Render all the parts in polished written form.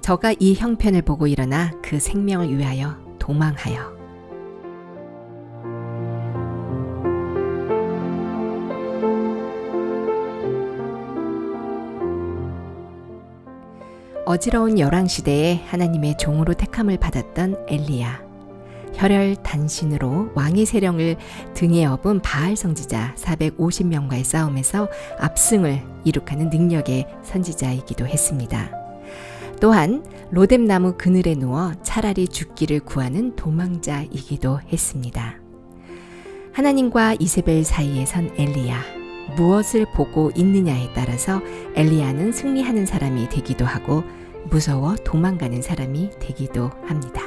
저가 이 형편을 보고 일어나 그 생명을 위하여 도망하여 어지러운 열왕시대에 하나님의 종으로 택함을 받았던 엘리야. 혈혈단신으로 왕의 세령을 등에 업은 바알 선지자 450명과의 싸움에서 압승을 이룩하는 능력의 선지자이기도 했습니다. 또한 로뎀나무 그늘에 누워 차라리 죽기를 구하는 도망자이기도 했습니다. 하나님과 이세벨 사이에 선 엘리야. 무엇을 보고 있느냐에 따라서 엘리야는 승리하는 사람이 되기도 하고 무서워 도망가는 사람이 되기도 합니다.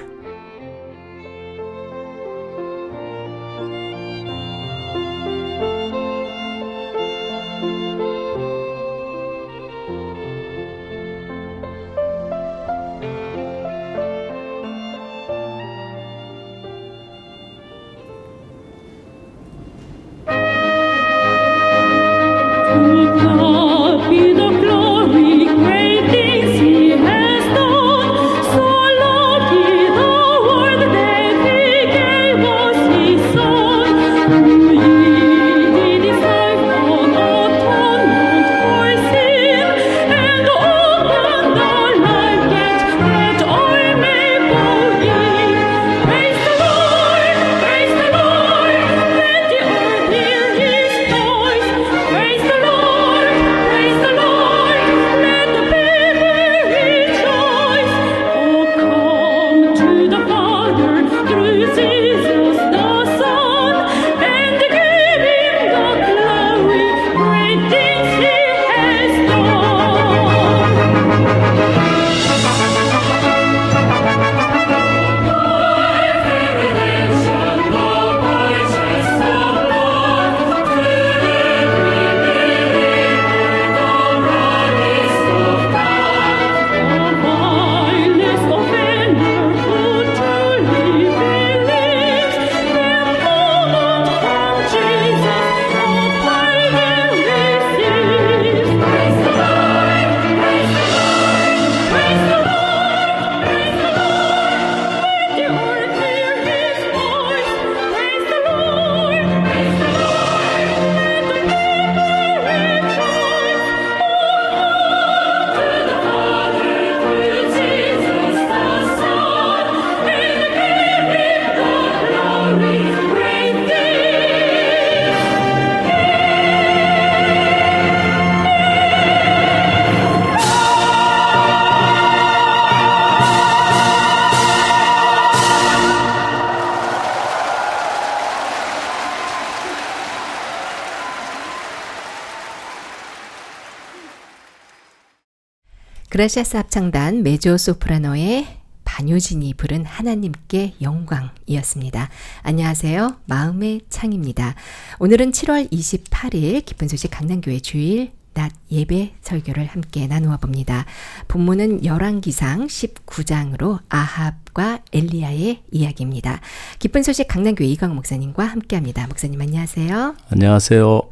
그라시아스 합창단 메조소프라노의 반효진이 부른 하나님께 영광이었습니다. 안녕하세요. 마음의 창입니다. 오늘은 7월 28일 기쁜 소식 강남교회 주일 낮 예배 설교를 함께 나누어 봅니다. 본문은 열왕기상 19장으로 아합과 엘리야의 이야기입니다. 기쁜 소식 강남교회 이광호 목사님과 함께합니다. 목사님 안녕하세요. 안녕하세요.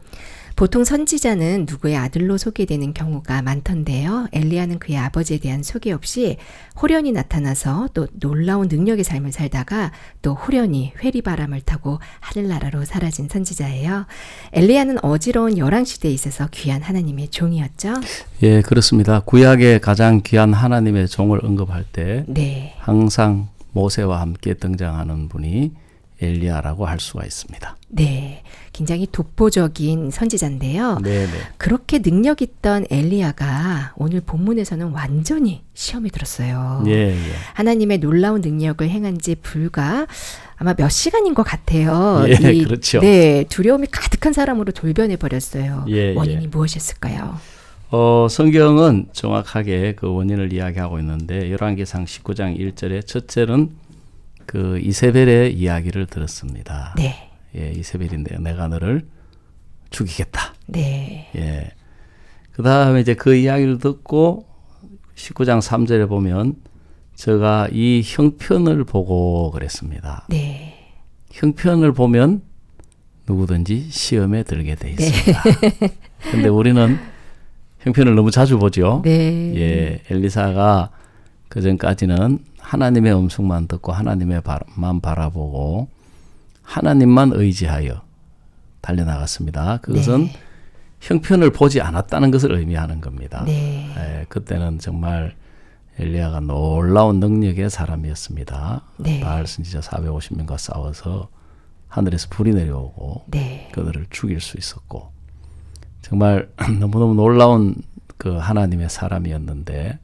보통 선지자는 누구의 아들로 소개되는 경우가 많던데요. 엘리야는 그의 아버지에 대한 소개 없이 호련히 나타나서 또 놀라운 능력의 삶을 살다가 또 호련히 회리바람을 타고 하늘나라로 사라진 선지자예요. 엘리야는 어지러운 열왕시대에 있어서 귀한 하나님의 종이었죠. 예, 그렇습니다. 구약의 가장 귀한 하나님의 종을 언급할 때 네. 항상 모세와 함께 등장하는 분이 엘리야라고 할 수가 있습니다. 네, 굉장히 독보적인 선지자인데요. 네네. 그렇게 능력 있던 엘리야가 오늘 본문에서는 완전히 시험에 들었어요. 예, 예. 하나님의 놀라운 능력을 행한 지 불과 아마 몇 시간인 것 같아요. 예, 그렇죠. 네, 두려움이 가득한 사람으로 돌변해 버렸어요. 예, 원인이 예. 무엇이었을까요? 성경은 정확하게 그 원인을 이야기하고 있는데 열왕기상 19장 1절에 첫째는 그 이세벨의 이야기를 들었습니다. 네. 예, 이세벨인데 내가 너를 죽이겠다. 네. 예. 그 다음에 이제 그 이야기를 듣고 19장 3절에 보면 제가 이 형편을 보고 그랬습니다. 네. 형편을 보면 누구든지 시험에 들게 돼 있습니다. 네. 근데 우리는 형편을 너무 자주 보죠. 네. 예, 엘리사가 그 전까지는 하나님의 음성만 듣고 하나님만 바라보고 하나님만 의지하여 달려나갔습니다. 그것은 네. 형편을 보지 않았다는 것을 의미하는 겁니다. 네. 그때는 정말 엘리야가 놀라운 능력의 사람이었습니다. 네. 바알 선지자 450명과 싸워서 하늘에서 불이 내려오고 네. 그들을 죽일 수 있었고 정말 너무너무 놀라운 그 하나님의 사람이었는데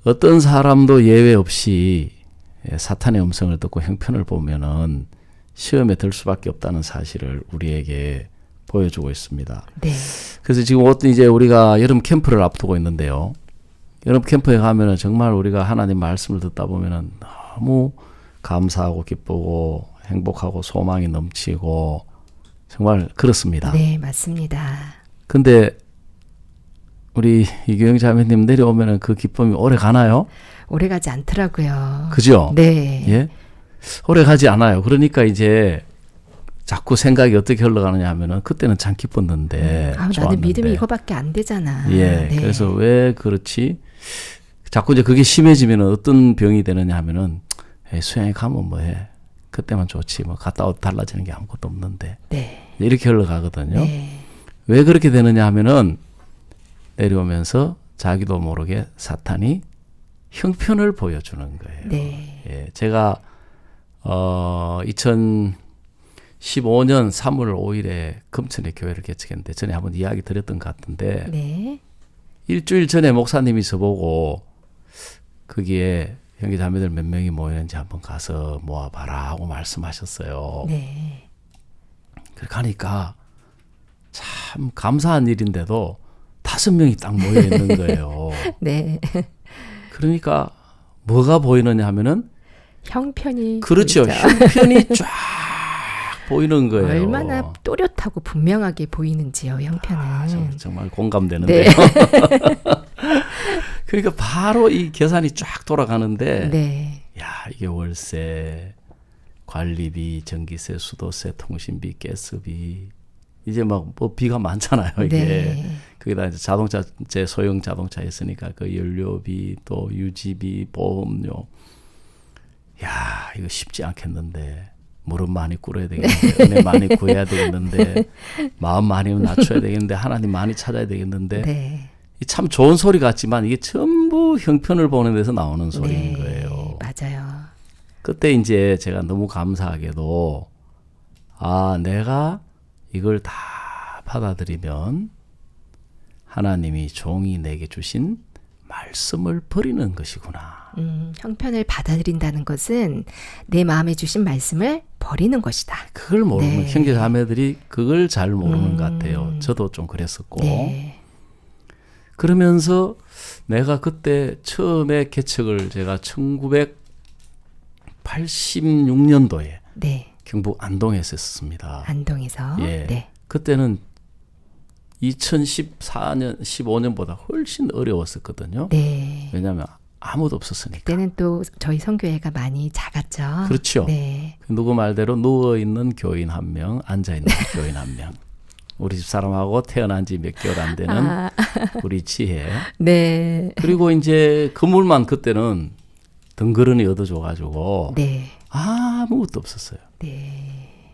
어떤 사람도 예외 없이 사탄의 음성을 듣고 형편을 보면은 시험에 들 수밖에 없다는 사실을 우리에게 보여주고 있습니다. 네. 그래서 지금 이제 우리가 여름 캠프를 앞두고 있는데요. 여름 캠프에 가면은 정말 우리가 하나님 말씀을 듣다 보면은 너무 감사하고 기쁘고 행복하고 소망이 넘치고 정말 그렇습니다. 네, 맞습니다. 근데 우리 이규영 자매님 내려오면은 그 기쁨이 오래 가나요? 오래 가지 않더라고요. 그죠? 네. 예? 오래 가지 않아요. 그러니까 이제 자꾸 생각이 어떻게 흘러가느냐 하면은 그때는 참 기뻤는데 나는 좋았는데. 믿음이 이거밖에 안 되잖아. 예. 네. 그래서 왜 그렇지? 자꾸 이제 그게 심해지면은 어떤 병이 되느냐 하면은 에이, 수양에 가면 뭐해? 그때만 좋지. 뭐 갔다 와도 달라지는 게 아무것도 없는데. 네. 이렇게 흘러가거든요. 네. 왜 그렇게 되느냐 하면은 내려오면서 자기도 모르게 사탄이 형편을 보여주는 거예요. 네. 예, 제가 2015년 3월 5일에 금천에 교회를 개척했는데 전에 한번 이야기 드렸던 것 같은데 네. 일주일 전에 목사님이 저보고 거기에 형제 자매들 몇 명이 모이는지 한번 가서 모아봐라 하고 말씀하셨어요. 네. 그렇게 하니까 참 감사한 일인데도 5명이 딱 모여 있는 거예요. 네. 그러니까 뭐가 보이느냐 하면은 형편이 그렇죠. 보이죠. 형편이 쫙 보이는 거예요. 얼마나 또렷하고 분명하게 보이는지요, 형편은. 정말 공감되는데요. 네. 그러니까 바로 이 계산이 쫙 돌아가는데 네. 야, 이게 월세, 관리비, 전기세, 수도세, 통신비, 가스비 이제 막 뭐 비가 많잖아요. 이게 네. 거기다 이제 자동차 제 소형 자동차 있으니까 그 연료비 또 유지비, 보험료 야, 이거 쉽지 않겠는데 무릎 많이 꿇어야 되겠는데 은혜 많이 구해야 되겠는데 마음 많이 낮춰야 되겠는데 하나님 많이 찾아야 되겠는데 네. 참 좋은 소리 같지만 이게 전부 형편을 보는 데서 나오는 소리인 네. 거예요. 맞아요. 그때 이제 제가 너무 감사하게도 아, 내가 이걸 다 받아들이면 하나님이 종이 내게 주신 말씀을 버리는 것이구나. 형편을 받아들인다는 것은 내 마음에 주신 말씀을 버리는 것이다. 그걸 모르는 네. 형제 자매들이 그걸 잘 모르는 것 같아요. 저도 좀 그랬었고. 네. 그러면서 내가 그때 처음에 개척을 제가 1986년도에 네. 경북 안동에서 했습니다. 안동에서. 예. 네. 그때는 2014년, 15년보다 훨씬 어려웠었거든요. 네. 왜냐하면 아무도 없었으니까. 그때는 또 저희 선교회가 많이 작았죠. 그렇죠. 네. 누구 말대로 누워있는 교인 한 명, 앉아있는 교인 한 명. 우리 집사람하고 태어난 지 몇 개월 안 되는 우리 지혜. 네. 그리고 이제 건물만 그때는 덩그러니 얻어줘가지고 네. 아무것도 없었어요. 네.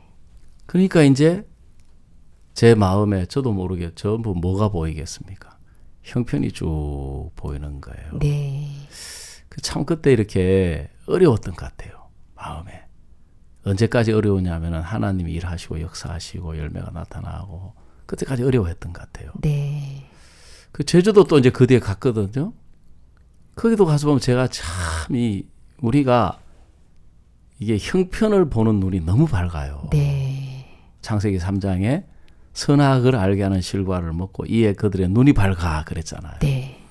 그러니까 이제 제 마음에 저도 모르게 전부 뭐가 보이겠습니까? 형편이 쭉 보이는 거예요. 네. 참 그때 이렇게 어려웠던 것 같아요. 마음에. 언제까지 어려우냐면은 하나님이 일하시고 역사하시고 열매가 나타나고 그때까지 어려워했던 것 같아요. 네. 그 제주도 또 이제 그 뒤에 갔거든요. 거기도 가서 보면 제가 참 우리가 이게 형편을 보는 눈이 너무 밝아요. 네. 창세기 3장에 선악을 알게 하는 실과를 먹고 이에 그들의 눈이 밝아 그랬잖아요. 네.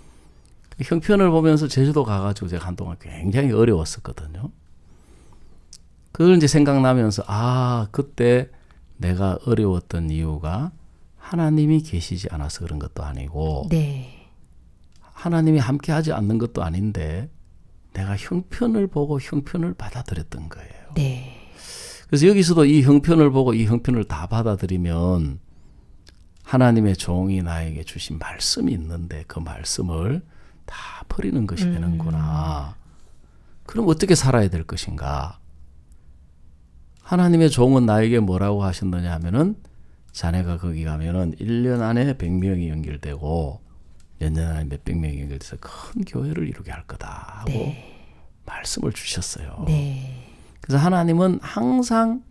형편을 보면서 제주도 가가지고 제가 한동안 굉장히 어려웠었거든요. 그걸 이제 생각나면서 아, 그때 내가 어려웠던 이유가 하나님이 계시지 않아서 그런 것도 아니고 네. 하나님이 함께하지 않는 것도 아닌데 내가 형편을 보고 형편을 받아들였던 거예요. 네. 그래서 여기서도 이 형편을 보고 이 형편을 다 받아들이면 하나님의 종이 나에게 주신 말씀이 있는데 그 말씀을 다 버리는 것이 되는구나. 그럼 어떻게 살아야 될 것인가? 하나님의 종은 나에게 뭐라고 하셨느냐 하면은 자네가 거기 가면은 1년 안에 100명이 연결되고 몇 년 안에 몇백 명이 연결돼서 큰 교회를 이루게 할 거다 하고 네. 말씀을 주셨어요. 네. 그래서 하나님은 항상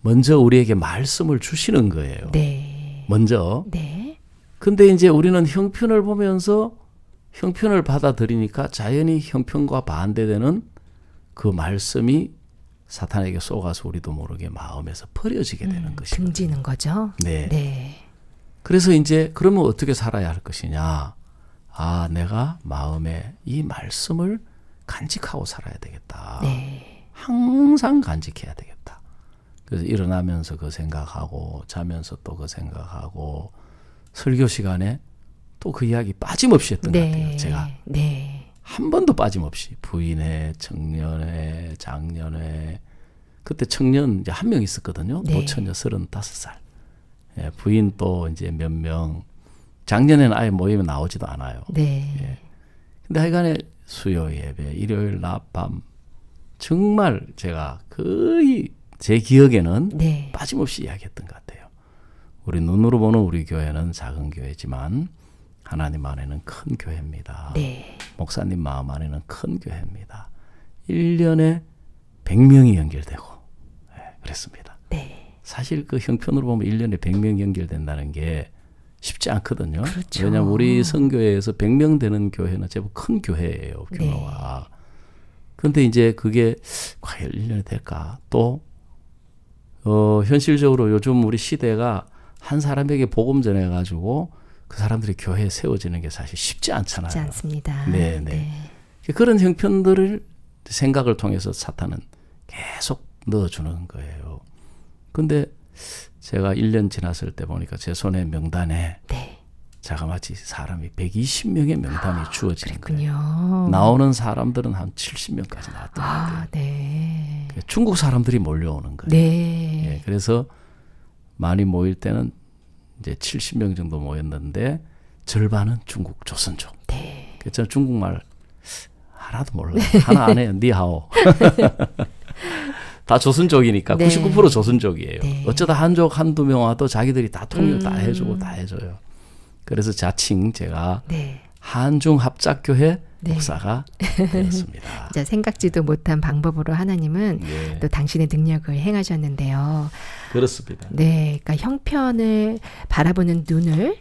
먼저 우리에게 말씀을 주시는 거예요. 네. 먼저. 네. 근데 이제 우리는 형편을 보면서 형편을 받아들이니까 자연히 형편과 반대되는 그 말씀이 사탄에게 쏘가서 우리도 모르게 마음에서 버려지게 되는 것이거든요. 등지는 거죠. 네. 네. 그래서 이제 그러면 어떻게 살아야 할 것이냐? 아, 내가 마음에 이 말씀을 간직하고 살아야 되겠다. 네. 항상 간직해야 되겠다. 그래서 일어나면서 그 생각하고 자면서 또 그 생각하고 설교 시간에 또 그 이야기 빠짐없이 했던 것 같아요. 제가 네. 한 번도 빠짐없이 부인회, 청년회, 장년회 그때 청년 이제 한 명 있었거든요. 네. 노처녀 35살. 예, 부인 또 이제 몇 명. 작년에는 아예 모임에 나오지도 않아요. 네. 예. 근데 하여간에 수요 예배, 일요일 낮 밤 정말 제가 거의 제 기억에는 네. 빠짐없이 이야기했던 것 같아요. 우리 눈으로 보는 우리 교회는 작은 교회지만 하나님 안에는 큰 교회입니다. 네. 목사님 마음 안에는 큰 교회입니다. 1년에 100명이 연결되고 그랬습니다. 네. 사실 그 형편으로 보면 1년에 100명 연결된다는 게 쉽지 않거든요. 그렇죠. 왜냐하면 우리 선교회에서 100명 되는 교회는 제법 큰 교회예요. 규모가. 그런데 이제 그게 과연 1년에 될까? 또 현실적으로 요즘 우리 시대가 한 사람에게 복음 전해가지고 그 사람들이 교회에 세워지는 게 사실 쉽지 않잖아요. 쉽지 않습니다. 네, 네. 그런 형편들을 생각을 통해서 사탄은 계속 넣어주는 거예요. 근데 제가 1년 지났을 때 보니까 제 손의 명단에 네. 자그마치 사람이 120명의 명단이 주어지는 거예요. 그렇군요. 나오는 사람들은 한 70명까지 나왔던 것 같아요. 네. 중국 사람들이 몰려오는 거예요. 네. 예, 그래서 많이 모일 때는 이제 70명 정도 모였는데 절반은 중국 조선족. 네. 그래서 저는 중국말 하나도 몰라요. 하나 안 해요. 니하오. 다 조선족이니까 네. 99% 조선족이에요. 네. 어쩌다 한족 한두 명 와도 자기들이 다 통역 다 해주고 다 해줘요. 그래서 자칭 제가 네. 한중 합작교회 네. 목사가 되었습니다. 진짜 생각지도 못한 방법으로 하나님은 네. 또 당신의 능력을 행하셨는데요. 그렇습니다. 네, 그러니까 형편을 바라보는 눈을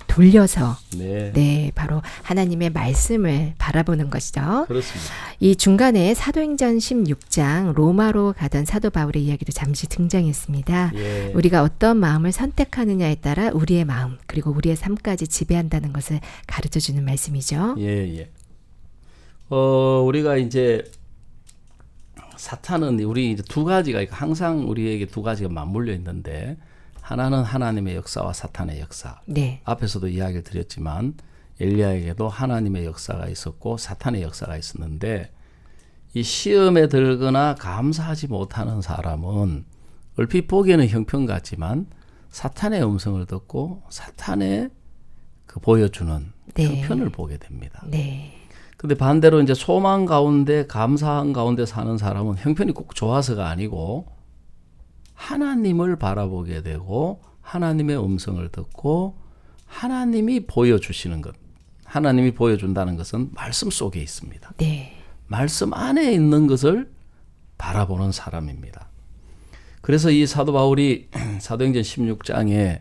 돌려서 네. 네, 바로 하나님의 말씀을 바라보는 것이죠. 그렇습니다. 이 중간에 사도행전 16장 로마로 가던 사도 바울의 이야기도 잠시 등장했습니다. 예. 우리가 어떤 마음을 선택하느냐에 따라 우리의 마음 그리고 우리의 삶까지 지배한다는 것을 가르쳐주는 말씀이죠. 예, 예. 우리가 이제 사탄은 우리 이제 두 가지가 항상 우리에게 두 가지가 맞물려 있는데 하나는 하나님의 역사와 사탄의 역사. 네, 앞에서도 이야기를 드렸지만 엘리야에게도 하나님의 역사가 있었고 사탄의 역사가 있었는데 이 시험에 들거나 감사하지 못하는 사람은 얼핏 보기에는 형편 같지만 사탄의 음성을 듣고 사탄의 그 보여주는 네. 형편을 보게 됩니다. 네, 근데 반대로 이제 소망 가운데 감사한 가운데 사는 사람은 형편이 꼭 좋아서가 아니고 하나님을 바라보게 되고 하나님의 음성을 듣고 하나님이 보여주시는 것, 하나님이 보여준다는 것은 말씀 속에 있습니다. 네, 말씀 안에 있는 것을 바라보는 사람입니다. 그래서 이 사도 바울이 사도행전 16장에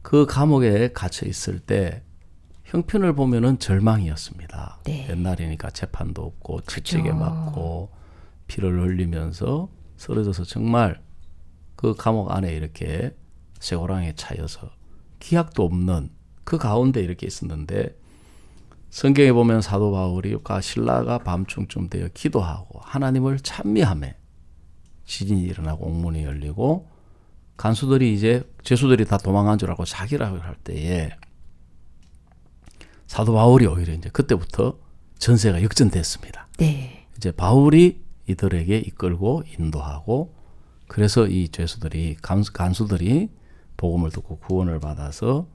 그 감옥에 갇혀 있을 때 형편을 보면은 절망이었습니다. 네. 옛날이니까 재판도 없고 채찍에 맞고 피를 흘리면서 쓰러져서 정말 그 감옥 안에 이렇게 쇠고랑에 차여서 기약도 없는 그 가운데 이렇게 있었는데 성경에 보면 사도 바울이가 신라가 밤중쯤 되어 기도하고 하나님을 찬미하며 지진이 일어나고 옥문이 열리고 간수들이 이제 죄수들이 다 도망간 줄 알고 자기라고 할 때에 사도 바울이 오히려 이제 그때부터 전세가 역전됐습니다. 네, 이제 바울이 이들에게 이끌고 인도하고 그래서 이 죄수들이 간수들이 복음을 듣고 구원을 받아서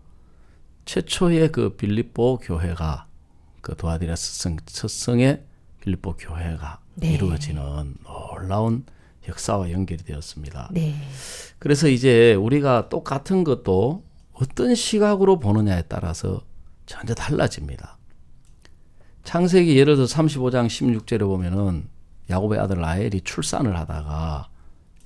최초의 그 빌립보 교회가 그 두아디라 첫 성의 빌립보 교회가 네. 이루어지는 놀라운 역사와 연결이 되었습니다. 네. 그래서 이제 우리가 똑같은 것도 어떤 시각으로 보느냐에 따라서 전혀 달라집니다. 창세기 예를 들어 35장 16절에 보면은 야곱의 아들 라헬이 출산을 하다가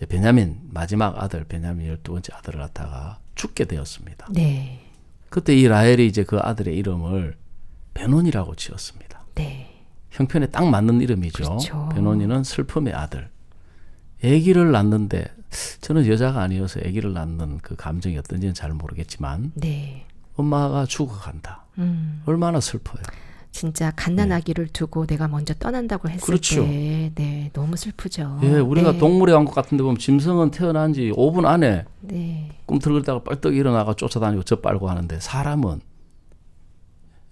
베냐민 마지막 아들 베냐민 12번째 아들을 낳다가 죽게 되었습니다. 네. 그때 이 라헬이 이제 그 아들의 이름을 베논이라고 지었습니다. 네. 형편에 딱 맞는 이름이죠. 그렇죠. 베논이는 슬픔의 아들. 아기를 낳는데 저는 여자가 아니어서 아기를 낳는 그 감정이 어떤지는 잘 모르겠지만 네. 엄마가 죽어간다. 얼마나 슬퍼요. 진짜 갓난아기를 두고 내가 먼저 떠난다고 했을 그렇죠. 때 네, 너무 슬프죠. 예, 우리가 네. 동물의 왕국 같은 데 보면 짐승은 태어난 지 5분 안에 네. 꿈틀거리다가 벌떡 일어나가 쫓아다니고 젖빨고 하는데 사람은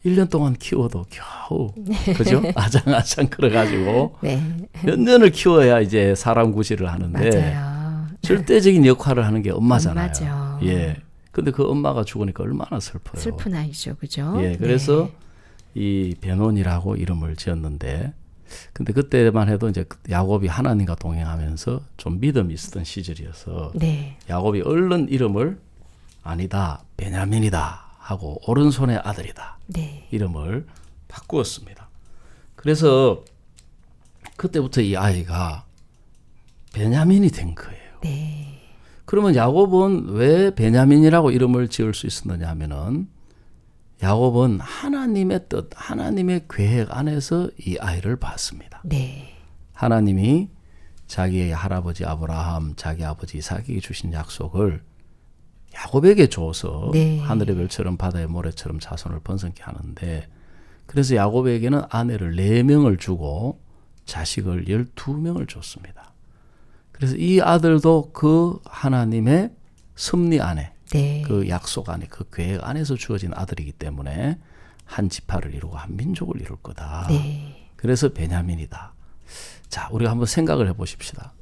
1년 동안 키워도 겨우 그죠? 아장아장 끌어가지고 네. 몇 년을 키워야 이제 사람 구실을 하는데 맞아요. 절대적인 역할을 하는 게 엄마잖아요. 엄마죠. 예. 근데 그 엄마가 죽으니까 얼마나 슬퍼요. 슬픈 아이죠. 그죠? 예. 그래서 네. 이 베논이라고 이름을 지었는데 근데 그때만 해도 이제 야곱이 하나님과 동행하면서 좀 믿음이 있었던 시절이어서 네. 야곱이 얼른 이름을 아니다. 베냐민이다 하고 오른손의 아들이다. 네. 이름을 바꾸었습니다. 그래서 그때부터 이 아이가 베냐민이 된 거예요. 네. 그러면 야곱은 왜 베냐민이라고 이름을 지을 수 있었느냐 하면은 야곱은 하나님의 뜻, 하나님의 계획 안에서 이 아이를 봤습니다. 네. 하나님이 자기의 할아버지 아브라함, 자기 아버지 이삭에게 주신 약속을 야곱에게 줘서 네. 하늘의 별처럼 바다의 모래처럼 자손을 번성케 하는데 그래서 야곱에게는 아내를 4명을 주고 자식을 12명을 줬습니다. 그래서 이 아들도 그 하나님의 섭리 안에 네. 그 약속 안에 그 계획 안에서 주어진 아들이기 때문에 한 지파를 이루고 한 민족을 이룰 거다. 네. 그래서 베냐민이다. 자, 우리가 한번 생각을 해보십시다.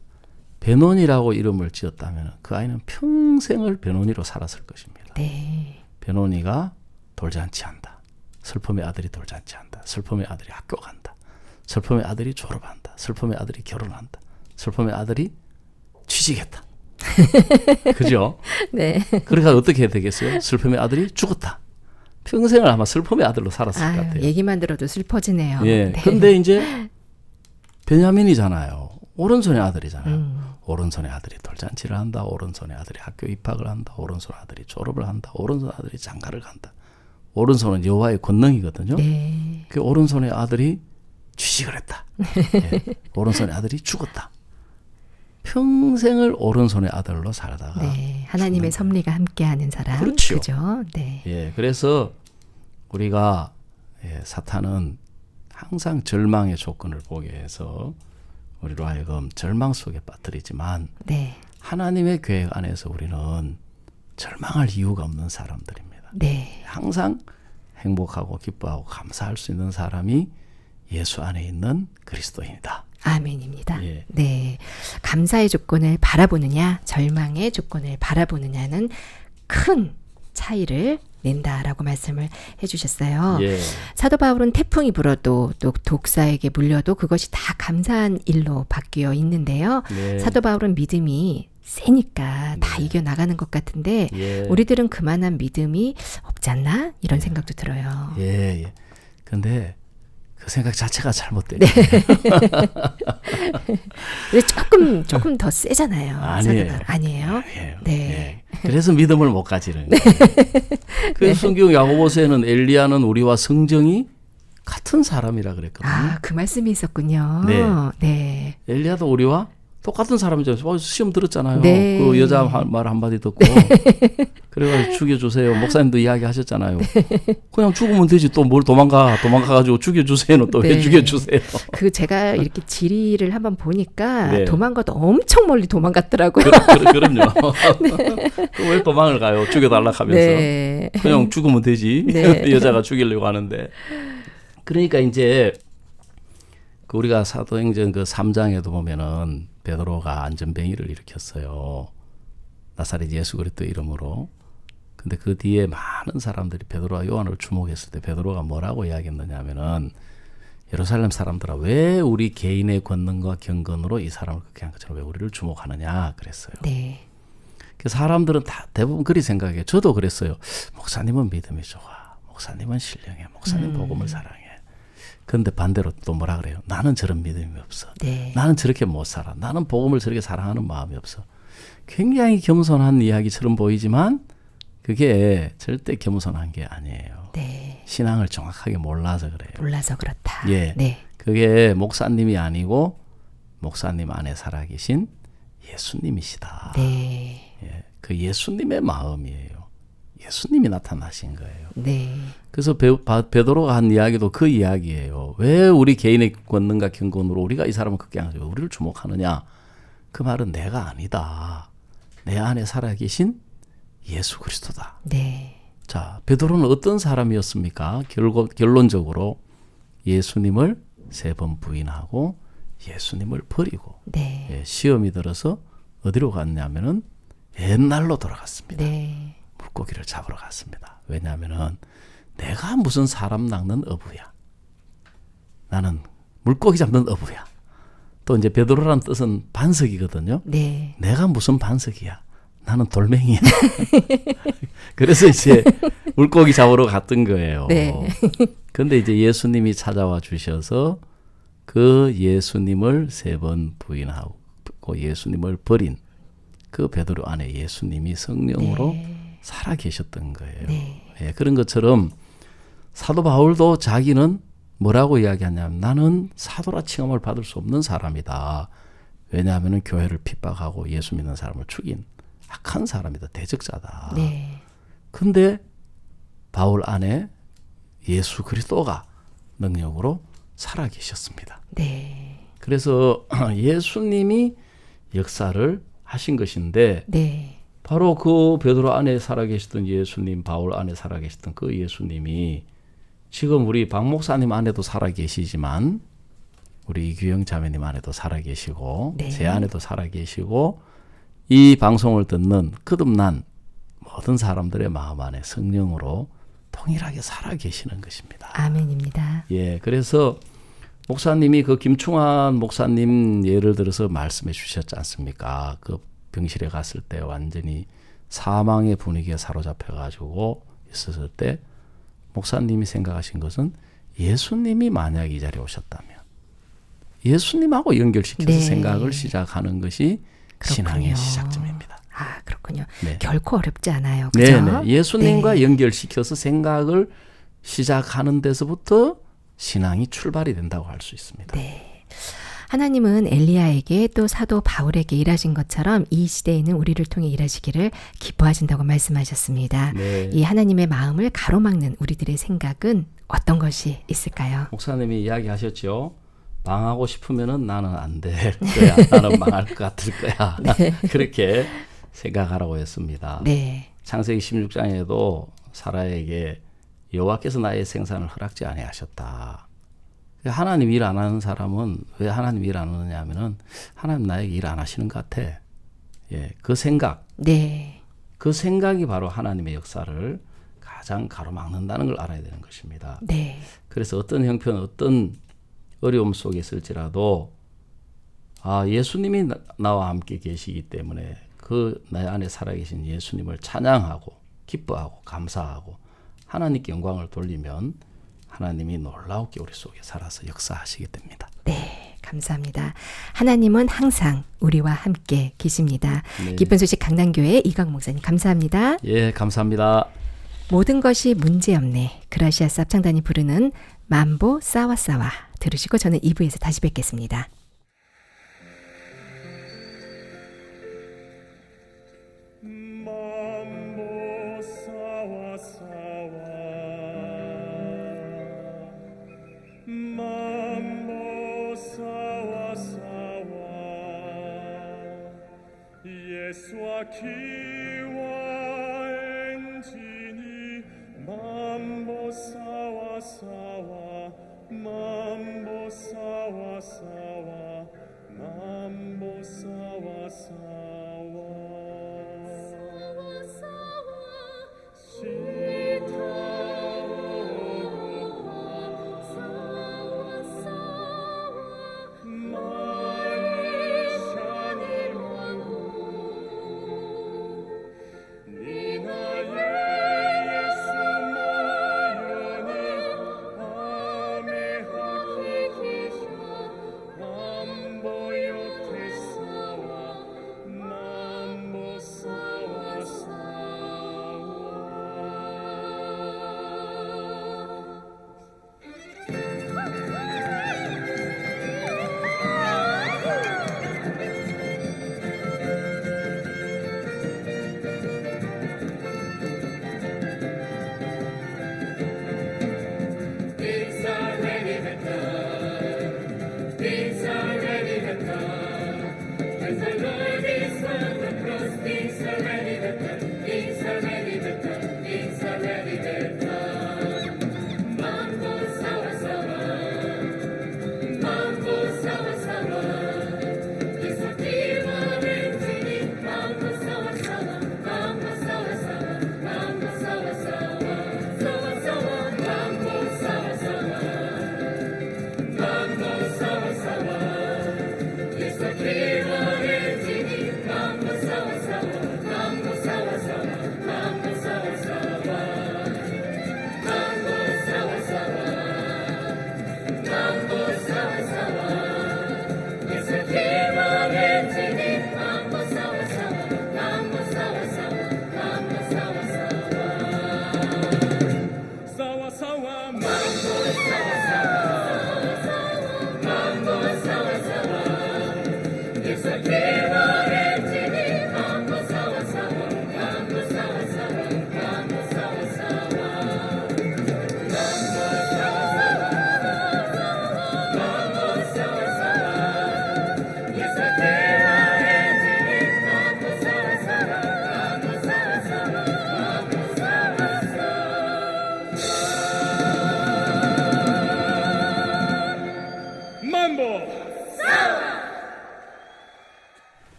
베논이라고 이름을 지었다면 그 아이는 평생을 베논이로 살았을 것입니다. 네. 베논이가 돌잔치한다. 슬픔의 아들이 돌잔치한다. 슬픔의 아들이 학교 간다. 슬픔의 아들이 졸업한다. 슬픔의 아들이 결혼한다. 슬픔의 아들이 취직했다. 그죠? 네. 그러니까 어떻게 해야 되겠어요? 슬픔의 아들이 죽었다. 평생을 아마 슬픔의 아들로 살았을 것 같아요. 얘기만 들어도 슬퍼지네요. 예. 네. 근데 이제 베냐민이잖아요. 오른손의 아들이잖아요. 오른손의 아들이 돌잔치를 한다. 오른손의 아들이 학교 입학을 한다. 오른손 아들이 졸업을 한다. 오른손 아들이 장가를 간다. 오른손은 여호와의 권능이거든요. 네. 그 오른손의 아들이 취직을 했다. 예. 오른손의 아들이 죽었다. 평생을 오른손의 아들로 살다가 네. 하나님의 섭리가 함께하는 사람. 그렇죠. 그죠? 네. 예, 그래서 우리가 사탄은 항상 절망의 조건을 보게 해서 우리로 하여금 절망 속에 빠뜨리지만 네. 하나님의 계획 안에서 우리는 절망할 이유가 없는 사람들입니다. 네. 항상 행복하고 기뻐하고 감사할 수 있는 사람이 예수 안에 있는 그리스도인이다. 아멘입니다. 예. 네. 감사의 조건을 바라보느냐, 절망의 조건을 바라보느냐는 큰 차이를 낸다라고 말씀을 해주셨어요. 예. 사도 바울은 태풍이 불어도 또 독사에게 물려도 그것이 다 감사한 일로 바뀌어 있는데요. 네. 사도 바울은 믿음이 세니까 다 이겨나가는 것 같은데 예. 우리들은 그만한 믿음이 없지 않나? 이런 생각도 들어요. 예, 예. 근데 그 생각 자체가 잘못된 네. 거예요. 근데 조금 더 세잖아요. 아니에요. 사도 바울. 아니에요? 아니에요. 네. 예. 그래서 믿음을 못 가지는 거예요. 그래서 성경 야고보서에는 엘리야는 우리와 성정이 같은 사람이라 그랬거든요. 아, 그 말씀이 있었군요. 네. 네. 엘리야도 우리와 똑같은 사람이잖아요. 시험 들었잖아요. 네. 그 여자 말 한마디 듣고 그래가지고 죽여주세요. 목사님도 이야기하셨잖아요. 그냥 죽으면 되지 또 뭘 도망가가지고 죽여주세요는 또 왜 네. 죽여주세요. 그 제가 이렇게 지리를 한번 보니까 네. 도망가도 엄청 멀리 도망갔더라고요. 그럼요. 왜 도망을 가요? 죽여달라 하면서. 네. 그냥 죽으면 되지. 네. 여자가 죽이려고 하는데. 그러니까 이제 그 우리가 사도행전 그 3장에도 보면은 베드로가 안전뱅이를 일으켰어요. 나사렛 예수 그리스도 이름으로. 근데 그 뒤에 많은 사람들이 베드로와 요한을 주목했을 때 베드로가 뭐라고 이야기했느냐 하면은 예루살렘 사람들아 왜 우리 개인의 권능과 경건으로 이 사람을 그렇게 한 것처럼 왜 우리를 주목하느냐 그랬어요. 네. 그 사람들은 다 대부분 그리 생각해요. 저도 그랬어요. 목사님은 믿음이 좋아. 목사님은 신령해. 목사님 복음을 사랑해. 그런데 반대로 또 뭐라 그래요? 나는 저런 믿음이 없어. 네. 나는 저렇게 못 살아. 나는 복음을 저렇게 사랑하는 마음이 없어. 굉장히 겸손한 이야기처럼 보이지만 그게 절대 겸손한 게 아니에요. 네. 신앙을 정확하게 몰라서 그래요. 몰라서 그렇다. 예. 네. 그게 목사님이 아니고 목사님 안에 살아계신 예수님이시다. 네. 예. 그 예수님의 마음이에요. 예수님이 나타나신 거예요. 네. 그래서 베드로가 한 이야기도 그 이야기예요. 왜 우리 개인의 권능과 경건으로 우리가 이 사람을 그렇게 하죠? 우리를 주목하느냐? 그 말은 내가 아니다. 내 안에 살아계신 예수 그리스도다. 네. 자, 베드로는 어떤 사람이었습니까? 결론적으로 예수님을 3번 부인하고 예수님을 버리고 네. 예, 시험이 들어서 어디로 갔냐면은 옛날로 돌아갔습니다. 네. 물고기를 잡으러 갔습니다. 왜냐하면은 내가 무슨 사람 낚는 어부야. 나는 물고기 잡는 어부야. 또 이제 베드로라는 뜻은 반석이거든요. 네. 내가 무슨 반석이야. 나는 돌멩이야. 그래서 이제 물고기 잡으러 갔던 거예요. 네. 근데 이제 예수님이 찾아와 주셔서 그 예수님을 3번 부인하고 예수님을 버린 그 베드로 안에 예수님이 성령으로 네. 살아 계셨던 거예요. 네. 예, 그런 것처럼 사도 바울도 자기는 뭐라고 이야기하냐면 나는 사도라 칭함을 받을 수 없는 사람이다. 왜냐하면 교회를 핍박하고 예수 믿는 사람을 죽인 악한 사람이다. 대적자다. 네. 근데 바울 안에 예수 그리스도가 능력으로 살아 계셨습니다. 네. 그래서 예수님이 역사를 하신 것인데 네. 바로 그 베드로 안에 살아계시던 예수님, 바울 안에 살아계시던 그 예수님이 지금 우리 박 목사님 안에도 살아계시지만 우리 이규영 자매님 안에도 살아계시고 네. 제 안에도 살아계시고 이 방송을 듣는 거듭난 모든 사람들의 마음 안에 성령으로 동일하게 살아계시는 것입니다. 아멘입니다. 예, 그래서 목사님이 그 김충환 목사님 예를 들어서 말씀해 주셨지 않습니까? 그 병실에 갔을 때 완전히 사망의 분위기에 사로잡혀 가지고 있었을 때 목사님이 생각하신 것은 예수님이 만약 이 자리에 오셨다면 예수님하고 연결시켜서 네. 생각을 시작하는 것이 그렇군요. 신앙의 시작점입니다. 아, 그렇군요. 네. 결코 어렵지 않아요. 그죠? 네, 네. 예수님과 네. 연결시켜서 생각을 시작하는 데서부터 신앙이 출발이 된다고 할 수 있습니다. 네. 하나님은 엘리야에게 또 사도 바울에게 일하신 것처럼 이 시대에는 우리를 통해 일하시기를 기뻐하신다고 말씀하셨습니다. 네. 이 하나님의 마음을 가로막는 우리들의 생각은 어떤 것이 있을까요? 목사님이 이야기하셨죠. 망하고 싶으면은 나는 안 될 거야. 나는 망할 것 같을 거야. 그렇게 생각하라고 했습니다. 네. 창세기 16장에도 사라에게 여호와께서 나의 생산을 허락지 아니하셨다. 하나님 일 안 하는 사람은 왜 하나님 일 안 하느냐 하면은 하나님 나에게 일 안 하시는 것 같아. 예, 그 생각, 네. 그 생각이 바로 하나님의 역사를 가장 가로막는다는 걸 알아야 되는 것입니다. 네. 그래서 어떤 형편, 어떤 어려움 속에 있을지라도 예수님이 나와 함께 계시기 때문에 그 내 안에 살아계신 예수님을 찬양하고 기뻐하고 감사하고 하나님께 영광을 돌리면 하나님이 놀라우게 우리 속에 살아서 역사하시게 됩니다. 네. 감사합니다. 하나님은 항상 우리와 함께 계십니다. 네. 기쁜 소식 강단교회 이강 목사님 감사합니다. 예, 감사합니다. 모든 것이 문제없네. 그라시아스 합창단이 부르는 만보 싸와싸와 들으시고 저는 2부에서 다시 뵙겠습니다. 만보 싸와싸와 만보 싸와싸와 예수와 기와 엔진이 만보 싸와싸와 만보 싸와싸와 만보 싸와싸와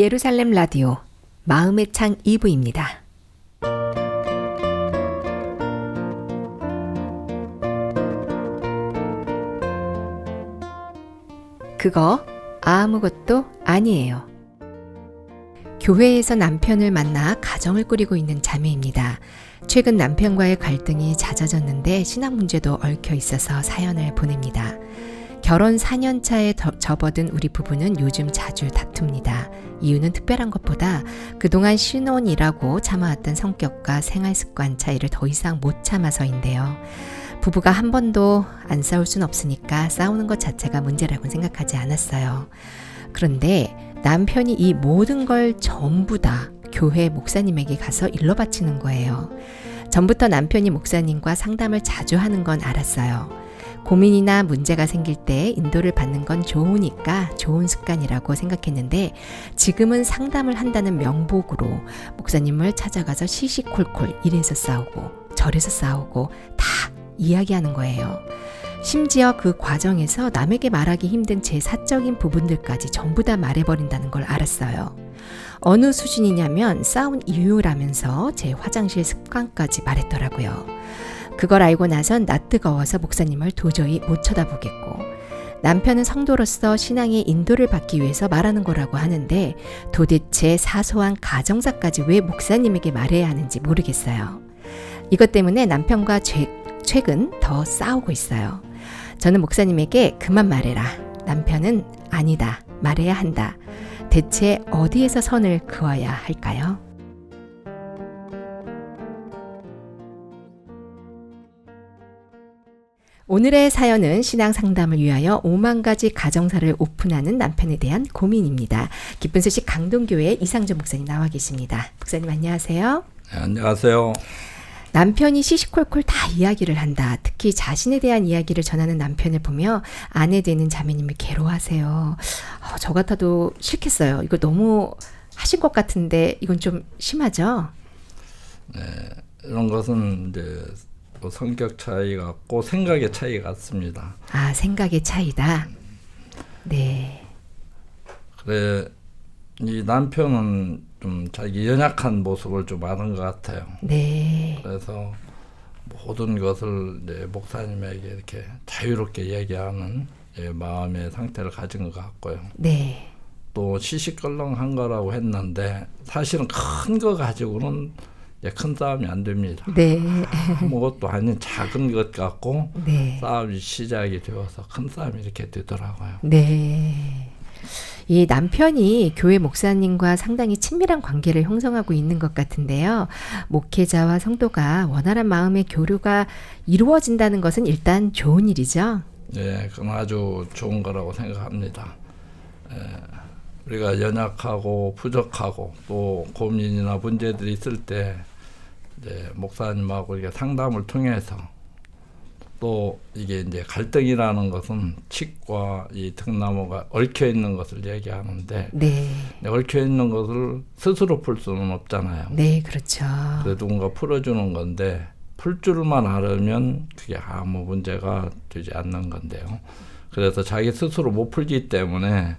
예루살렘 라디오 마음의 창 2부입니다. 그거 아무것도 아니에요. 교회에서 남편을 만나 가정을 꾸리고 있는 자매입니다. 최근 남편과의 갈등이 잦아졌는데 신앙 문제도 얽혀 있어서 사연을 보냅니다. 결혼 4년 차에 접어든 우리 부부는 요즘 자주 다툽니다. 이유는 특별한 것보다 그동안 신혼이라고 참아왔던 성격과 생활 습관 차이를 더 이상 못 참아서인데요. 부부가 한 번도 안 싸울 순 없으니까 싸우는 것 자체가 문제라고는 생각하지 않았어요. 그런데 남편이 이 모든 걸 전부 다 교회 목사님에게 가서 일러 바치는 거예요. 전부터 남편이 목사님과 상담을 자주 하는 건 알았어요. 고민이나 문제가 생길 때 인도를 받는 건 좋으니까 좋은 습관이라고 생각했는데 지금은 상담을 한다는 명목으로 목사님을 찾아가서 시시콜콜 이래서 싸우고 저래서 싸우고 다 이야기하는 거예요. 심지어 그 과정에서 남에게 말하기 힘든 제 사적인 부분들까지 전부 다 말해버린다는 걸 알았어요. 어느 수준이냐면 싸운 이유라면서 제 화장실 습관까지 말했더라고요. 그걸 알고 나선 나 뜨거워서 목사님을 도저히 못 쳐다보겠고 남편은 성도로서 신앙의 인도를 받기 위해서 말하는 거라고 하는데 도대체 사소한 가정사까지 왜 목사님에게 말해야 하는지 모르겠어요. 이것 때문에 남편과 최근 더 싸우고 있어요. 저는 목사님에게 그만 말해라. 남편은 아니다. 말해야 한다. 대체 어디에서 선을 그어야 할까요? 오늘의 사연은 신앙 상담을 위하여 5만 가지 가정사를 오픈하는 남편에 대한 고민입니다. 기쁜 소식 강동교회 이상준 목사님 나와 계십니다. 목사님 안녕하세요. 네, 안녕하세요. 남편이 시시콜콜 다 이야기를 한다. 특히 자신에 대한 이야기를 전하는 남편을 보며 아내 되는 자매님이 괴로워하세요. 저 같아도 싫겠어요. 이거 너무 하신 것 같은데 이건 좀 심하죠? 네, 이런 것은 이제 성격 차이 같고 생각의 차이 같습니다. 아, 생각의 차이다. 네. 그래, 이 남편은 좀 자기 연약한 모습을 좀 아는 것 같아요. 네. 그래서 모든 것을 이제 목사님에게 이렇게 자유롭게 얘기하는 마음의 상태를 가진 것 같고요. 네. 또 시시껄렁한 거라고 했는데 사실은 큰 거 가지고는 큰 싸움이 안 됩니다. 네. 아무것도 아닌 작은 것 같고 네. 싸움이 시작이 되어서 큰 싸움이 이렇게 되더라고요. 네. 이 남편이 교회 목사님과 상당히 친밀한 관계를 형성하고 있는 것 같은데요. 목회자와 성도가 원활한 마음의 교류가 이루어진다는 것은 일단 좋은 일이죠. 네, 그건 아주 좋은 거라고 생각합니다. 우리가 연약하고 부족하고 또 고민이나 문제들이 있을 때 목사님하고 이렇게 상담을 통해서 또 이게 이제 갈등이라는 것은 칡과 이 등나무가 얽혀 있는 것을 얘기하는데 네. 얽혀 있는 것을 스스로 풀 수는 없잖아요. 네, 그렇죠. 그래 누군가 풀어주는 건데 풀 줄만 알으면 그게 아무 문제가 되지 않는 건데요. 그래서 자기 스스로 못 풀기 때문에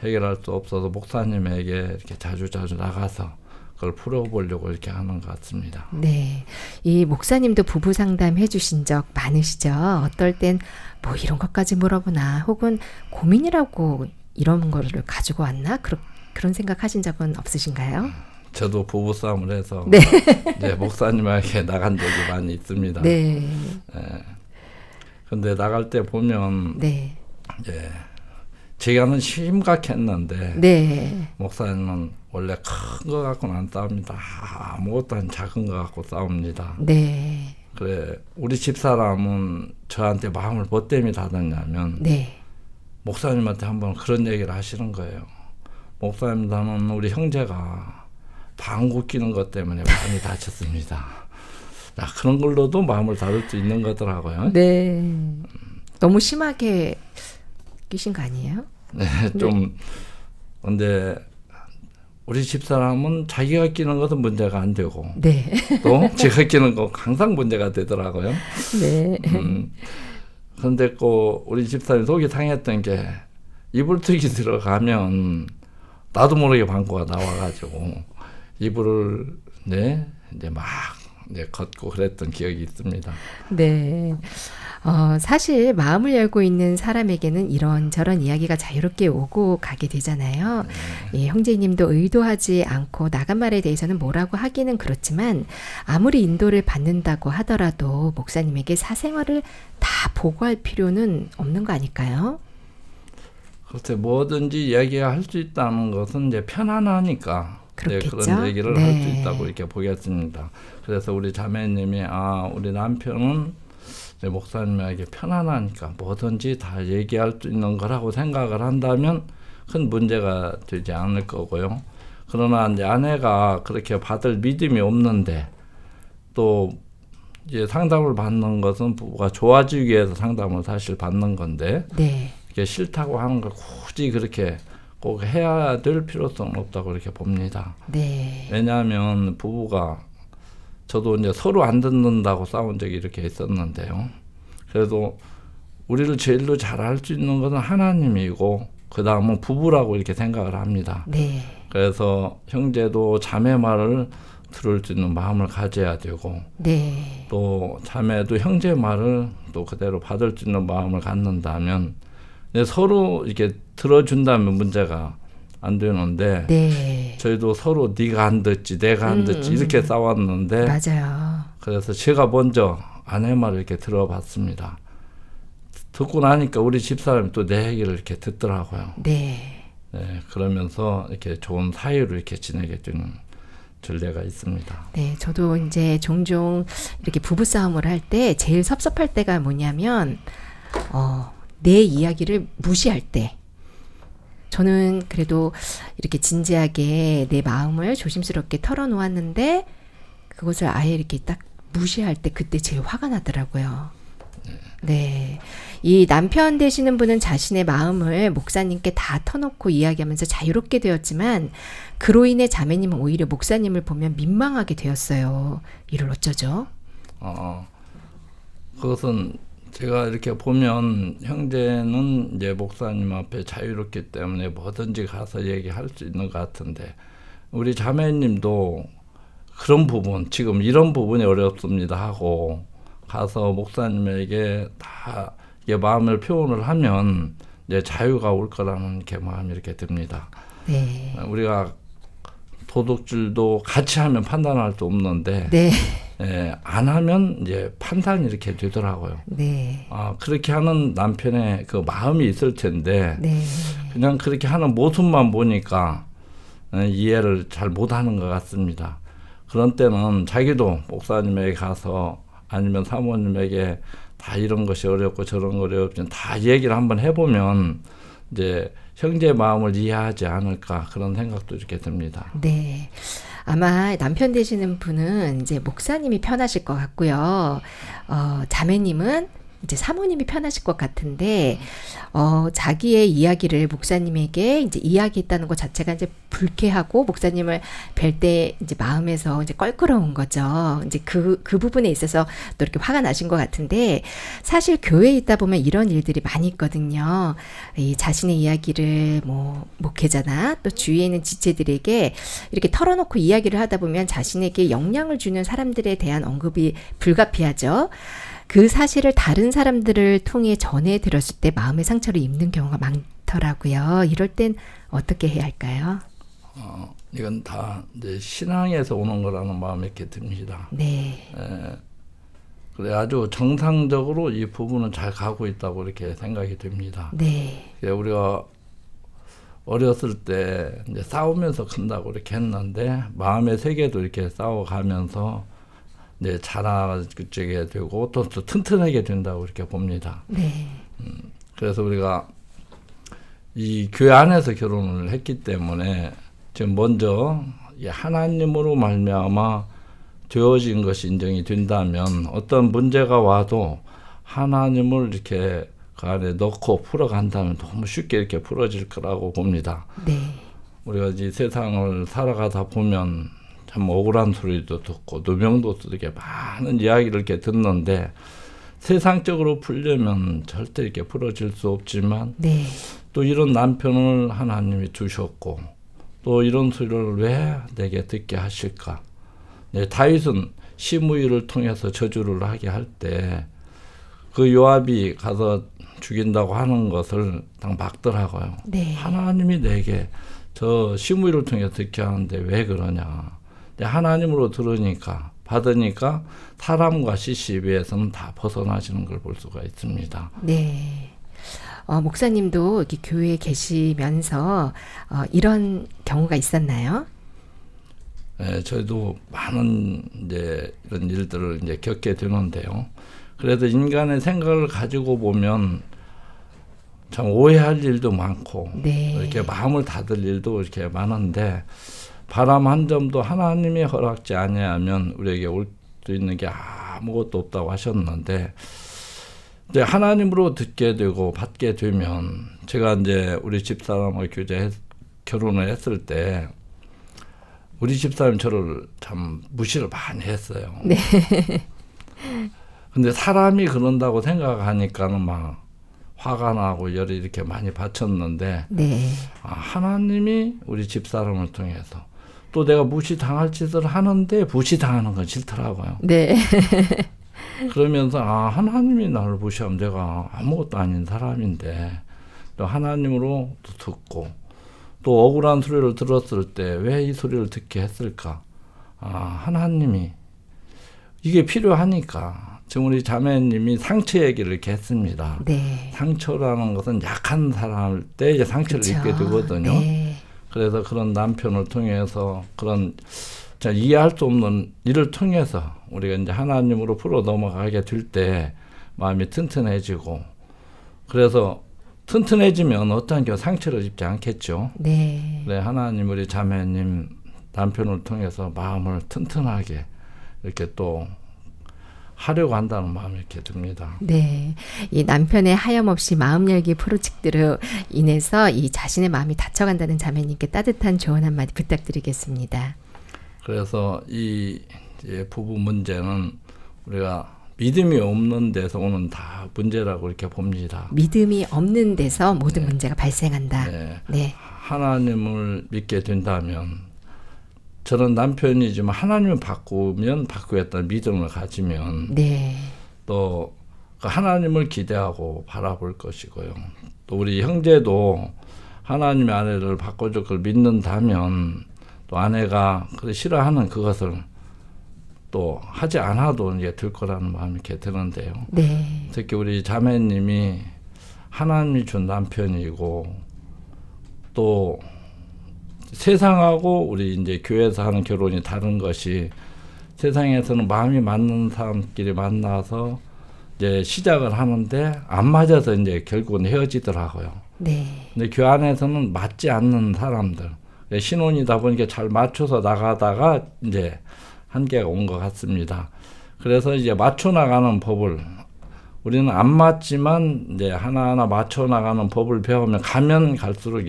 해결할 수 없어서 목사님에게 이렇게 자주 나가서 그걸 풀어보려고 이렇게 하는 것 같습니다. 네, 이 목사님도 부부 상담 해주신 적 많으시죠? 어떨 땐 뭐 이런 것까지 물어보나 혹은 고민이라고 이런 거를 가지고 왔나? 그런 생각하신 적은 없으신가요? 저도 부부싸움을 해서 네. 이제 목사님에게 나간 적이 많이 있습니다. 네. 근데 나갈 때 보면 네. 제가는 심각했는데 네. 목사님은 원래 큰 거 갖고는 안 싸웁니다. 아무것도 아닌 작은 거 갖고 싸웁니다. 네. 그래 우리 집사람은 저한테 마음을 뭐 때문에 닫았냐면 네. 목사님한테 한번 그런 얘기를 하시는 거예요. 목사님 나는 우리 형제가 방구 끼는 것 때문에 많이 다쳤습니다. 그런 걸로도 마음을 닫을 수 있는 거더라고요. 네. 너무 심하게 끼신 거 아니에요? 네, 좀 근데 우리 집사람은 자기가 끼는 것은 문제가 안 되고 네. 또 제가 끼는 거 항상 문제가 되더라고요. 네. 그런데 꼭 우리 집사람이 속이 상했던 게 이불뚝이 들어가면 나도 모르게 방구가 나와가지고 이불을 이제 막 걷고 그랬던 기억이 있습니다. 네. 사실 마음을 열고 있는 사람에게는 이런저런 이야기가 자유롭게 오고 가게 되잖아요. 예, 형제님도 의도하지 않고 나간 말에 대해서는 뭐라고 하기는 그렇지만 아무리 인도를 받는다고 하더라도 목사님에게 사생활을 다 보고할 필요는 없는 거 아닐까요? 글쎄 뭐든지 이야기할 수 있다는 것은 이제 편안하니까 그렇겠죠? 그런 얘기를 네. 할 수 있다고 이렇게 보겠습니다. 그래서 우리 자매님이 우리 남편은 이제 목사님에게 편안하니까 뭐든지 다 얘기할 수 있는 거라고 생각을 한다면 큰 문제가 되지 않을 거고요. 그러나 이제 아내가 그렇게 받을 믿음이 없는데 또 이제 상담을 받는 것은 부부가 좋아지기 위해서 상담을 사실 받는 건데 네. 이게 싫다고 하는 걸 굳이 그렇게 꼭 해야 될 필요성은 없다고 이렇게 봅니다. 네. 왜냐하면 부부가 저도 이제 서로 안 듣는다고 싸운 적이 이렇게 있었는데요. 그래도 우리를 제일로 잘할 수 있는 것은 하나님이고 그 다음은 부부라고 이렇게 생각을 합니다. 네. 그래서 형제도 자매 말을 들을 수 있는 마음을 가져야 되고 네. 또 자매도 형제 말을 또 그대로 받을 수 있는 마음을 갖는다면 서로 이렇게 들어준다면 문제가 안 되는데 네. 저희도 서로 네가 안 듣지 내가 안 듣지 이렇게 싸웠는데 맞아요. 그래서 제가 먼저 아내 말을 이렇게 들어봤습니다. 듣고 나니까 우리 집사람이 또 내 얘기를 이렇게 듣더라고요. 네. 네, 그러면서 이렇게 좋은 사이로 이렇게 지내게 되는 전례가 있습니다. 네, 저도 이제 종종 이렇게 부부싸움을 할 때 제일 섭섭할 때가 뭐냐면, 내 이야기를 무시할 때. 저는 그래도 이렇게 진지하게 내 마음을 조심스럽게 털어놓았는데, 그것을 아예 이렇게 딱 무시할 때 그때 제일 화가 나더라고요. 네. 이 남편 되시는 분은 자신의 마음을 목사님께 다 터놓고 이야기하면서 자유롭게 되었지만 그로 인해 자매님은 오히려 목사님을 보면 민망하게 되었어요. 이를 어쩌죠? 그것은 제가 이렇게 보면 형제는 이제 목사님 앞에 자유롭기 때문에 뭐든지 가서 얘기할 수 있는 것 같은데 우리 자매님도 그런 부분, 지금 이런 부분이 어렵습니다 하고 가서 목사님에게 다 이게 마음을 표현을 하면 이제 자유가 올 거라는 이렇게 마음이 이렇게 듭니다. 네. 우리가 도둑질도 같이 하면 판단할 수 없는데 네. 안 하면 이제 판단이 이렇게 되더라고요. 네. 그렇게 하는 남편의 그 마음이 있을 텐데 네. 그냥 그렇게 하는 모습만 보니까 이해를 잘 못하는 것 같습니다. 그런 때는 자기도 목사님에게 가서 아니면 사모님에게 다 이런 것이 어렵고 저런 거 어렵지 다 얘기를 한번 해보면 이제 형제의 마음을 이해하지 않을까 그런 생각도 이렇게 듭니다. 네. 아마 남편 되시는 분은 이제 목사님이 편하실 것 같고요. 자매님은 이제 사모님이 편하실 것 같은데, 자기의 이야기를 목사님에게 이제 이야기했다는 것 자체가 이제 불쾌하고 목사님을 뵐 때 이제 마음에서 이제 껄끄러운 거죠. 이제 그 부분에 있어서 또 이렇게 화가 나신 것 같은데, 사실 교회에 있다 보면 이런 일들이 많이 있거든요. 이 자신의 이야기를 목회자나 또 주위에 있는 지체들에게 이렇게 털어놓고 이야기를 하다 보면 자신에게 영향을 주는 사람들에 대한 언급이 불가피하죠. 그 사실을 다른 사람들을 통해 전해 들었을 때 마음의 상처를 입는 경우가 많더라고요. 이럴 땐 어떻게 해야 할까요? 이건 다 이제 신앙에서 오는 거라는 마음이 이렇게 듭니다. 네. 그래 아주 정상적으로 이 부분은 잘 가고 있다고 이렇게 생각이 됩니다. 네. 우리가 어렸을 때 이제 싸우면서 큰다고 이렇게 했는데 마음의 세계도 이렇게 싸워가면서 이제 자라게 되고 또 튼튼하게 된다고 이렇게 봅니다. 네. 그래서 우리가 이 교회 안에서 결혼을 했기 때문에 지금 먼저 이 하나님으로 말미암아 되어진 것이 인정이 된다면 어떤 문제가 와도 하나님을 이렇게 그 안에 넣고 풀어간다면 너무 쉽게 이렇게 풀어질 거라고 봅니다. 네. 우리가 이 세상을 살아가다 보면 참 억울한 소리도 듣고 누명도 이렇게 많은 이야기를 이렇게 듣는데 세상적으로 풀려면 절대 이렇게 풀어질 수 없지만 네. 또 이런 남편을 하나님이 주셨고 또 이런 소리를 왜 내게 듣게 하실까? 네, 다윗은 시므이를 통해서 저주를 하게 할 때 그 요압이 가서 죽인다고 하는 것을 딱 막더라고요. 네. 하나님이 내게 저 시므이를 통해 듣게 하는데 왜 그러냐? 근데 하나님으로 들으니까 받으니까 사람과 CCB에서는 다 벗어나시는 걸 볼 수가 있습니다. 네. 목사님도 이렇게 교회에 계시면서 이런 경우가 있었나요? 예, 저희도 많은 이제 이런 일들을 이제 겪게 되는데요. 그래도 인간의 생각을 가지고 보면 참 오해할 일도 많고 네. 이렇게 마음을 닫을 일도 이렇게 많은데 바람 한 점도 하나님이 허락지 아니하면 우리에게 올 수 있는 게 아무것도 없다고 하셨는데 이제 하나님으로 듣게 되고 받게 되면 제가 이제 우리 집사람과 결혼을 했을 때 우리 집사람이 저를 참 무시를 많이 했어요. 네. 근데 사람이 그런다고 생각하니까는 막 화가 나고 열이 이렇게 많이 받쳤는데 네. 하나님이 우리 집사람을 통해서 또 내가 무시당할 짓을 하는데 무시당하는 건 싫더라고요. 네. 그러면서 하나님이 나를 무시하면 내가 아무것도 아닌 사람인데 또 하나님으로 또 듣고 또 억울한 소리를 들었을 때 왜 이 소리를 듣게 했을까? 하나님이 이게 필요하니까 지금 우리 자매님이 상처 얘기를 이렇게 했습니다. 네. 상처라는 것은 약한 사람 때 이제 상처를 그쵸. 입게 되거든요. 네. 그래서 그런 남편을 통해서 그런 이해할 수 없는 일을 통해서 우리가 이제 하나님으로 풀어 넘어가게 될 때 마음이 튼튼해지고 그래서 튼튼해지면 어떠한 게 상처를 입지 않겠죠. 네. 그래 하나님 우리 자매님 남편을 통해서 마음을 튼튼하게 이렇게 또 하려고 한다는 마음이 이렇게 듭니다. 네. 이 남편의 하염없이 마음 열기 프로젝트로 인해서 이 자신의 마음이 다쳐간다는 자매님께 따뜻한 조언 한마디 부탁드리겠습니다. 그래서 이 부부 문제는 우리가 믿음이 없는 데서 오는 다 문제라고 이렇게 봅니다. 믿음이 없는 데서 모든 문제가 발생한다. 네. 네. 하나님을 믿게 된다면 저는 남편이지만 하나님을 바꾸면 바꾸겠다는 믿음을 가지면 네. 또 하나님을 기대하고 바라볼 것이고요. 또 우리 형제도 하나님의 아내를 바꿔줄 걸 믿는다면 또 아내가 싫어하는 그것을 또 하지 않아도 이제 될 거라는 마음이 이렇게 드는데요. 네. 특히 우리 자매님이 하나님이 준 남편이고 또 세상하고 우리 이제 교회에서 하는 결혼이 다른 것이 세상에서는 마음이 맞는 사람끼리 만나서 이제 시작을 하는데 안 맞아서 이제 결국은 헤어지더라고요. 네. 근데 교회 안에서는 맞지 않는 사람들, 신혼이다 보니까 잘 맞춰서 나가다가 이제 한계가 온 것 같습니다. 그래서 이제 맞춰 나가는 법을 우리는 안 맞지만 이제 하나하나 맞춰 나가는 법을 배우면 가면 갈수록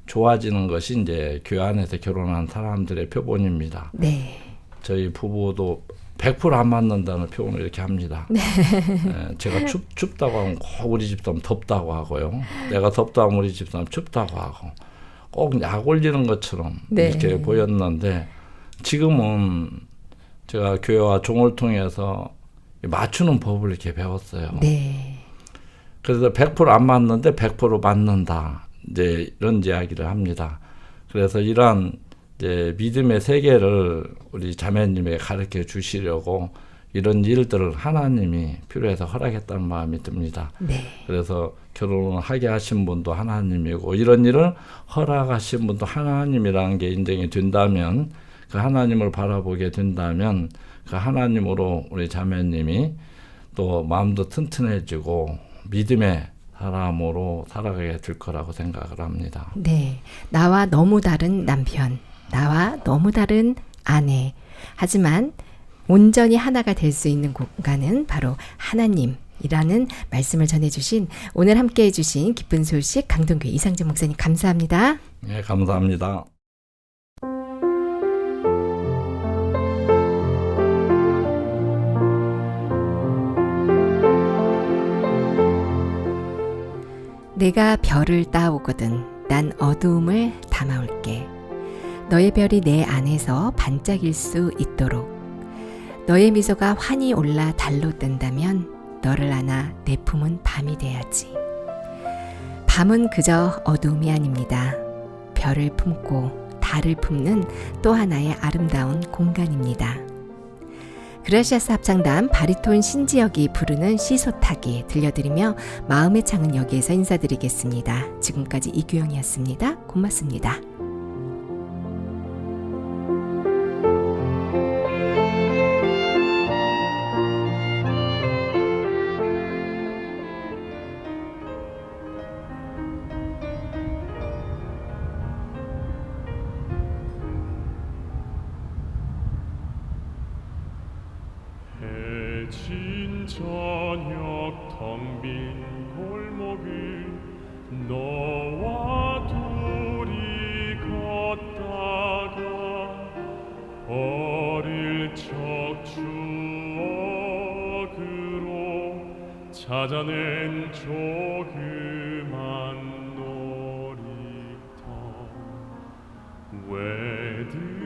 좋아지는 것이 이제 교회 안에서 결혼한 사람들의 표본입니다. 네. 저희 부부도 100% 안 맞는다는 표현을 이렇게 합니다. 네. 제가 춥다고 하면 꼭 우리 집사람 덥다고 하고요. 내가 덥다고 하면 우리 집사람 춥다고 하고 꼭 약 올리는 것처럼 네. 이렇게 보였는데 지금은 제가 교회와 종을 통해서 맞추는 법을 이렇게 배웠어요. 네. 그래서 100%안 맞는데 100% 맞는다. 이제 이런 이야기를 합니다. 그래서 이러한 이제 믿음의 세계를 우리 자매님에게 가르쳐 주시려고 이런 일들을 하나님이 필요해서 허락했다는 마음이 듭니다. 네. 그래서 결혼을 하게 하신 분도 하나님이고 이런 일을 허락하신 분도 하나님이라는 게 인정이 된다면 그 하나님을 바라보게 된다면 그 하나님으로 우리 자매님이 또 마음도 튼튼해지고 믿음의 사람으로 살아가게 될 거라고 생각을 합니다. 네. 나와 너무 다른 남편, 나와 너무 다른 아내. 하지만 온전히 하나가 될 수 있는 공간은 바로 하나님이라는 말씀을 전해주신 오늘 함께 해주신 기쁜 소식 강동교회 이상진 목사님 감사합니다. 네, 감사합니다. 내가 별을 따오거든 난 어두움을 담아올게. 너의 별이 내 안에서 반짝일 수 있도록 너의 미소가 환히 올라 달로 뜬다면 너를 안아 내 품은 밤이 돼야지. 밤은 그저 어두움이 아닙니다. 별을 품고 달을 품는 또 하나의 아름다운 공간입니다. 그라시아스 합창단 바리톤 신지혁이 부르는 시소타기 들려드리며 마음의 창은 여기에서 인사드리겠습니다. 지금까지 이규영이었습니다. 고맙습니다. 해진 저녁 텅 빈 골목을 너와 둘이 걷다가 어릴 적 추억으로 찾아낸 조그만 놀이터 외들